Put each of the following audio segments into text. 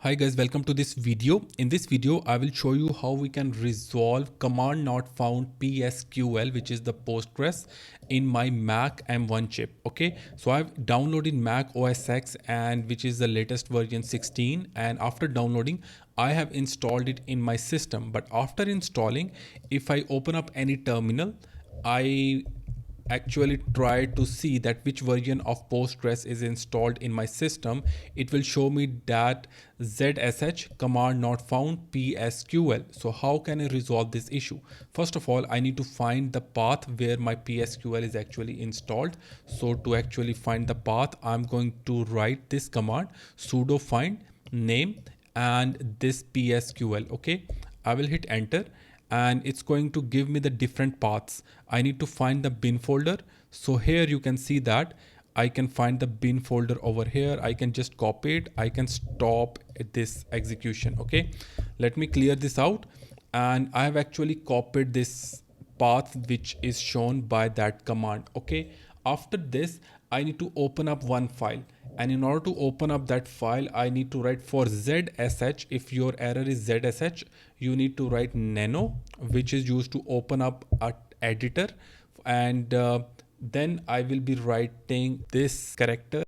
Hi guys, welcome to this video. In this video, I will show you how we can resolve command not found psql, which is the Postgres in my Mac M1 chip. Okay, so I've downloaded Mac OSX and which is the latest version 16. And after downloading, I have installed it in my system. But after installing, if I open up any terminal, I actually try to see that which version of Postgres is installed in my system. It will show me that zsh command not found psql. So how can I resolve this issue? First of all, I need to find the path where my psql is actually installed. So to actually find the path, I'm going to write this command sudo find name and this psql. Okay, I will hit enter and it's going to give me the different paths. I need to find the bin folder. So here you can see that I can find the bin folder over here. I can just copy it. I can stop this execution. Okay, let me clear this out. And I have actually copied this path which is shown by that command. Okay, after this, I need to open up one file. And in order to open up that file, I need to write for zsh. If your error is zsh, you need to write nano, which is used to open up a editor. And then I will be writing this character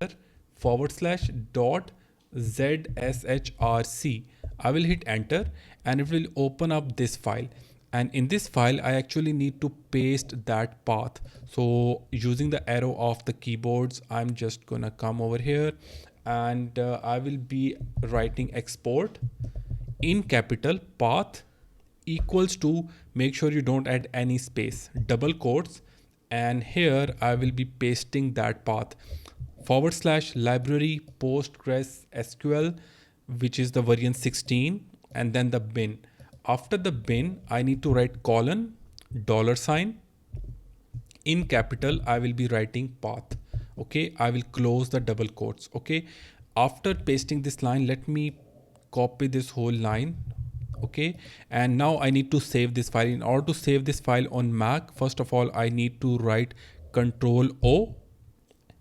/dot zshrc. I will hit enter and it will open up this file. And in this file, I actually need to paste that path. So using the arrow of the keyboards, I'm just gonna come over here and I will be writing export in capital path equals to, make sure you don't add any space, double quotes. And here I will be pasting that path /library postgresql, which is the version 16, and then the bin. After the bin, I need to write colon $. In capital, I will be writing path. Okay, I will close the double quotes. Okay, after pasting this line, let me copy this whole line. Okay, and now I need to save this file. In order to save this file on Mac, first of all, I need to write Control O,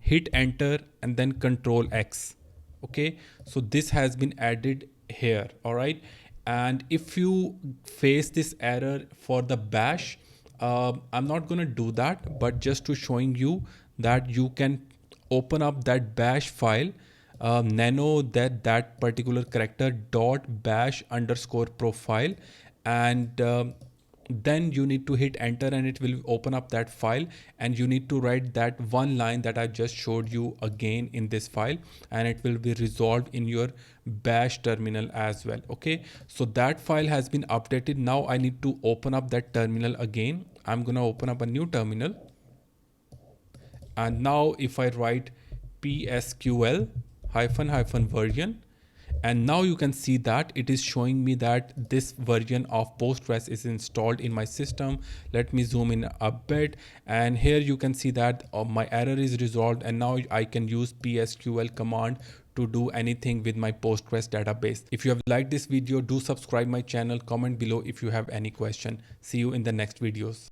hit enter, and then Control X. Okay, so this has been added here. All right, and if you face this error for the bash, I'm not gonna do that, but just to showing you that you can open up that bash file, nano that particular character dot bash underscore profile, and then you need to hit enter and it will open up that file, and you need to write that one line that I just showed you again in this file, and it will be resolved in your bash terminal as well. Okay, so that file has been updated. Now I need to open up that terminal again. I'm gonna open up a new terminal, and now if I write psql -- version, and now you can see that it is showing me that this version of Postgres is installed in my system. Let me zoom in a bit, and here you can see that my error is resolved, and now I can use psql command to do anything with my Postgres database. If you have liked this video, do subscribe my channel, comment below if you have any question. See you in the next videos.